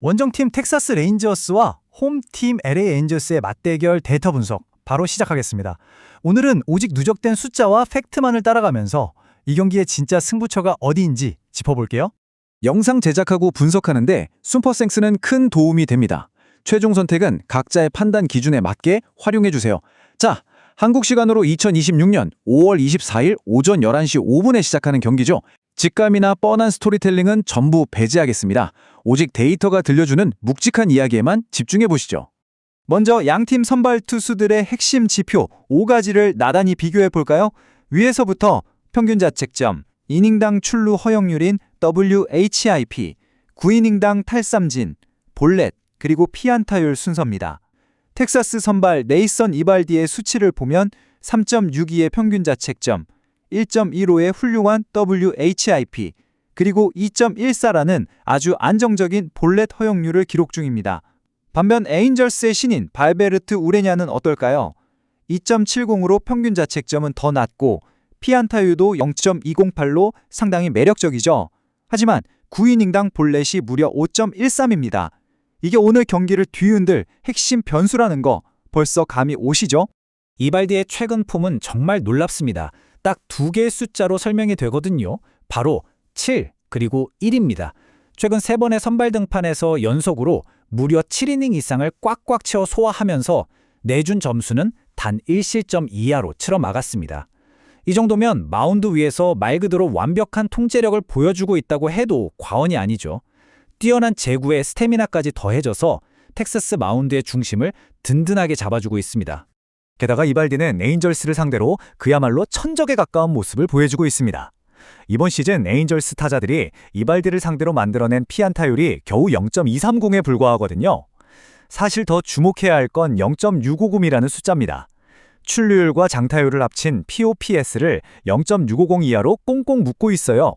원정팀 텍사스 레인저스와 홈팀 LA 엔젤스의 맞대결 데이터 분석 바로 시작하겠습니다. 오늘은 오직 누적된 숫자와 팩트만을 따라가면서 이 경기의 진짜 승부처가 어디인지 짚어볼게요. 영상 제작하고 분석하는데 슈퍼생스는 큰 도움이 됩니다. 최종 선택은 각자의 판단 기준에 맞게 활용해주세요. 자, 한국 시간으로 2026년 5월 24일 오전 11시 5분에 시작하는 경기죠. 직감이나 뻔한 스토리텔링은 전부 배제하겠습니다. 오직 데이터가 들려주는 묵직한 이야기에만 집중해보시죠. 먼저 양팀 선발 투수들의 핵심 지표 5가지를 나란히 비교해볼까요? 위에서부터 평균 자책점, 이닝당 출루 허용률인 WHIP, 9이닝당 탈삼진, 볼넷, 그리고 피안타율 순서입니다. 텍사스 선발 네이선 이발디의 수치를 보면 3.62의 평균 자책점, 1.15의 훌륭한 WHIP, 그리고 2.14라는 아주 안정적인 볼넷 허용률을 기록 중입니다. 반면 에인절스의 신인 발베르트 우레냐는 어떨까요? 2.70으로 평균 자책점은 더 낮고 피안타율도 0.208로 상당히 매력적이죠. 하지만 9이닝당 볼넷이 무려 5.13입니다. 이게 오늘 경기를 뒤흔들 핵심 변수라는 거 벌써 감이 오시죠? 이발디의 최근 폼은 정말 놀랍습니다. 딱 두 개의 숫자로 설명이 되거든요. 바로 7 그리고 1입니다. 최근 3번의 선발 등판에서 연속으로 무려 7이닝 이상을 꽉꽉 채워 소화하면서 내준 점수는 단 1실점 이하로 치러 막았습니다. 이 정도면 마운드 위에서 말 그대로 완벽한 통제력을 보여주고 있다고 해도 과언이 아니죠. 뛰어난 제구에 스태미나까지 더해져서 텍사스 마운드의 중심을 든든하게 잡아주고 있습니다. 게다가 이발디는 에인절스를 상대로 그야말로 천적에 가까운 모습을 보여주고 있습니다. 이번 시즌 에인절스 타자들이 이발디를 상대로 만들어낸 피안타율이 겨우 0.230에 불과하거든요. 사실 더 주목해야 할 건 0.650이라는 숫자입니다. 출루율과 장타율을 합친 POPS를 0.650 이하로 꽁꽁 묶고 있어요.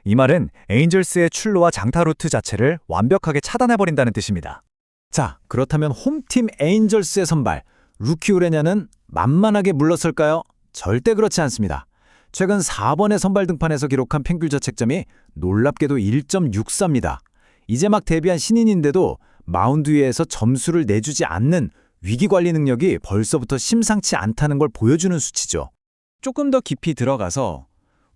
이 말은 에인절스의 출루와 장타 루트 자체를 완벽하게 차단해버린다는 뜻입니다. 자, 그렇다면 홈팀 에인절스의 선발 루키 우레냐는 만만하게 물러설까요? 절대 그렇지 않습니다. 최근 4번의 선발 등판에서 기록한 평균 자책점이 놀랍게도 1.64입니다. 이제 막 데뷔한 신인인데도 마운드 위에서 점수를 내주지 않는 위기관리 능력이 벌써부터 심상치 않다는 걸 보여주는 수치죠. 조금 더 깊이 들어가서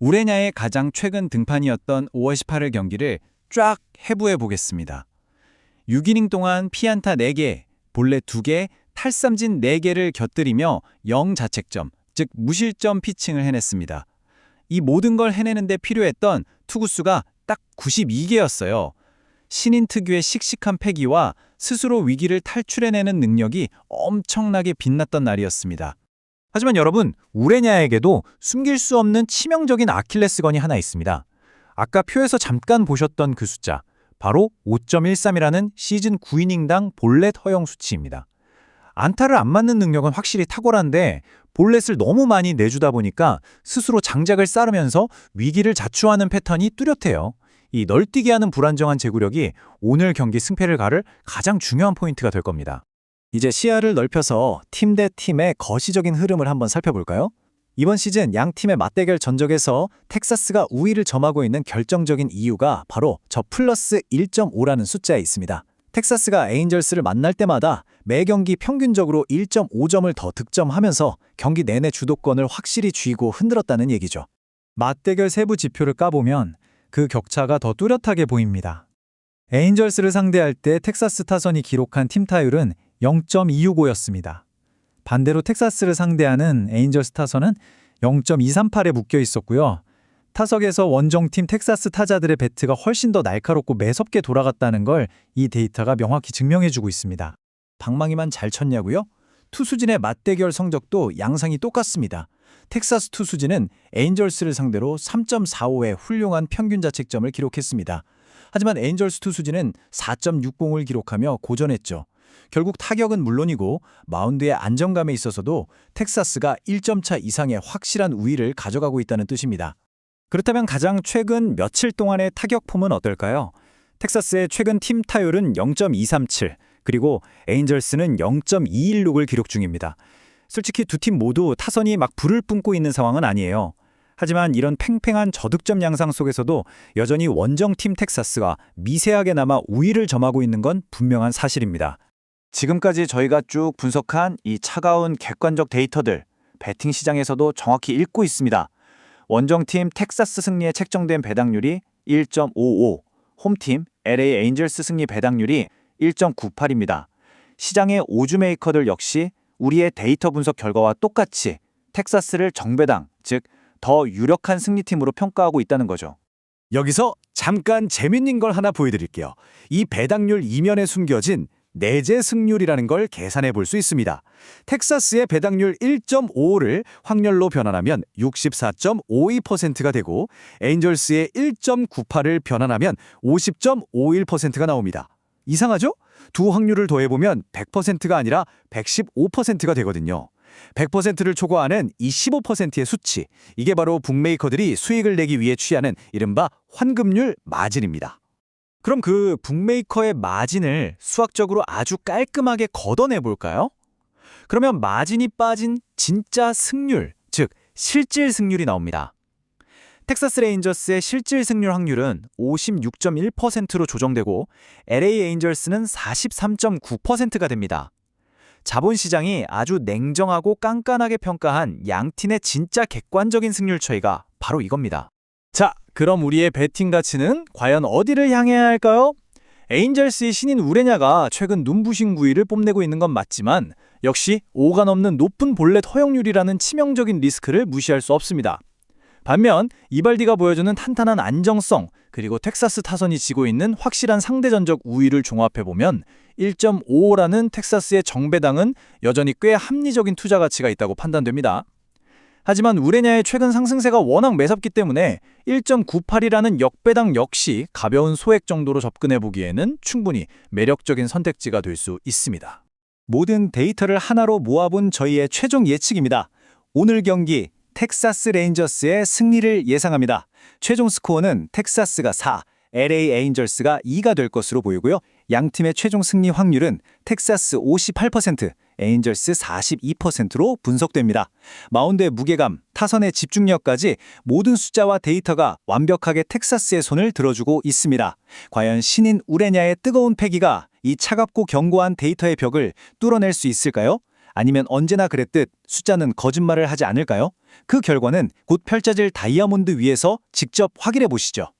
우레냐의 가장 최근 등판이었던 5월 18일 경기를 쫙 해부해 보겠습니다. 6이닝 동안 피안타 4개, 볼넷 2개, 탈삼진 4개를 곁들이며 0자책점, 즉 무실점 피칭을 해냈습니다. 이 모든 걸 해내는데 필요했던 투구수가 딱 92개였어요. 신인 특유의 씩씩한 패기와 스스로 위기를 탈출해내는 능력이 엄청나게 빛났던 날이었습니다. 하지만 여러분, 우레냐에게도 숨길 수 없는 치명적인 아킬레스건이 하나 있습니다. 아까 표에서 잠깐 보셨던 그 숫자, 바로 5.13이라는 시즌 9이닝당 볼넷 허용 수치입니다. 안타를 안 맞는 능력은 확실히 탁월한데 볼넷을 너무 많이 내주다 보니까 스스로 장작을 쌓으면서 위기를 자초하는 패턴이 뚜렷해요. 이 널뛰게 하는 불안정한 제구력이 오늘 경기 승패를 가를 가장 중요한 포인트가 될 겁니다. 이제 시야를 넓혀서 팀 대 팀의 거시적인 흐름을 한번 살펴볼까요? 이번 시즌 양 팀의 맞대결 전적에서 텍사스가 우위를 점하고 있는 결정적인 이유가 바로 저 플러스 1.5라는 숫자에 있습니다. 텍사스가 에인절스를 만날 때마다 매 경기 평균적으로 1.5점을 더 득점하면서 경기 내내 주도권을 확실히 쥐고 흔들었다는 얘기죠. 맞대결 세부 지표를 까보면 그 격차가 더 뚜렷하게 보입니다. 에인절스를 상대할 때 텍사스 타선이 기록한 팀 타율은 0.265였습니다. 반대로 텍사스를 상대하는 에인절스 타선은 0.238에 묶여 있었고요. 타석에서 원정팀 텍사스 타자들의 배트가 훨씬 더 날카롭고 매섭게 돌아갔다는 걸 이 데이터가 명확히 증명해주고 있습니다. 방망이만 잘 쳤냐고요? 투수진의 맞대결 성적도 양상이 똑같습니다. 텍사스 투수진은 에인절스를 상대로 3.45의 훌륭한 평균 자책점을 기록했습니다. 하지만 에인절스 투수진은 4.60을 기록하며 고전했죠. 결국 타격은 물론이고 마운드의 안정감에 있어서도 텍사스가 1점 차 이상의 확실한 우위를 가져가고 있다는 뜻입니다. 그렇다면 가장 최근 며칠 동안의 타격 폼은 어떨까요? 텍사스의 최근 팀 타율은 0.237, 그리고 에인절스는 0.216을 기록 중입니다. 솔직히 두 팀 모두 타선이 막 불을 뿜고 있는 상황은 아니에요. 하지만 이런 팽팽한 저득점 양상 속에서도 여전히 원정팀 텍사스가 미세하게나마 우위를 점하고 있는 건 분명한 사실입니다. 지금까지 저희가 쭉 분석한 이 차가운 객관적 데이터들, 배팅 시장에서도 정확히 읽고 있습니다. 원정팀 텍사스 승리에 책정된 배당률이 1.55, 홈팀 LA 에인절스 승리 배당률이 1.98입니다. 시장의 오주 메이커들 역시 우리의 데이터 분석 결과와 똑같이 텍사스를 정배당, 즉 더 유력한 승리팀으로 평가하고 있다는 거죠. 여기서 잠깐 재밌는 걸 하나 보여드릴게요. 이 배당률 이면에 숨겨진 내재 승률이라는 걸 계산해 볼 수 있습니다. 텍사스의 배당률 1.55를 확률로 변환하면 64.52%가 되고 에인절스의 1.98을 변환하면 50.51%가 나옵니다. 이상하죠? 두 확률을 더해보면 100%가 아니라 115%가 되거든요. 100%를 초과하는 이 15%의 수치, 이게 바로 북메이커들이 수익을 내기 위해 취하는 이른바 환급률 마진입니다. 그럼 그 북메이커의 마진을 수학적으로 아주 깔끔하게 걷어내 볼까요? 그러면 마진이 빠진 진짜 승률, 즉 실질 승률이 나옵니다. 텍사스 레인저스의 실질 승률 확률은 56.1%로 조정되고 LA 에인절스는 43.9%가 됩니다. 자본시장이 아주 냉정하고 깐깐하게 평가한 양 팀의 진짜 객관적인 승률 차이가 바로 이겁니다. 자, 그럼 우리의 베팅 가치는 과연 어디를 향해야 할까요? 에인절스의 신인 우레냐가 최근 눈부신 구위를 뽐내고 있는 건 맞지만 역시 5가 넘는 높은 볼넷 허용률이라는 치명적인 리스크를 무시할 수 없습니다. 반면 이발디가 보여주는 탄탄한 안정성, 그리고 텍사스 타선이 지고 있는 확실한 상대전적 우위를 종합해보면 1.55라는 텍사스의 정배당은 여전히 꽤 합리적인 투자 가치가 있다고 판단됩니다. 하지만 우레냐의 최근 상승세가 워낙 매섭기 때문에 1.98이라는 역배당 역시 가벼운 소액 정도로 접근해보기에는 충분히 매력적인 선택지가 될 수 있습니다. 모든 데이터를 하나로 모아본 저희의 최종 예측입니다. 오늘 경기 텍사스 레인저스의 승리를 예상합니다. 최종 스코어는 텍사스가 4, LA 에인절스가 2가 될 것으로 보이고요. 양 팀의 최종 승리 확률은 텍사스 58%, 에인절스 42%로 분석됩니다. 마운드의 무게감, 타선의 집중력까지 모든 숫자와 데이터가 완벽하게 텍사스의 손을 들어주고 있습니다. 과연 신인 우레냐의 뜨거운 패기가 이 차갑고 견고한 데이터의 벽을 뚫어낼 수 있을까요? 아니면 언제나 그랬듯 숫자는 거짓말을 하지 않을까요? 그 결과는 곧 펼쳐질 다이아몬드 위에서 직접 확인해 보시죠.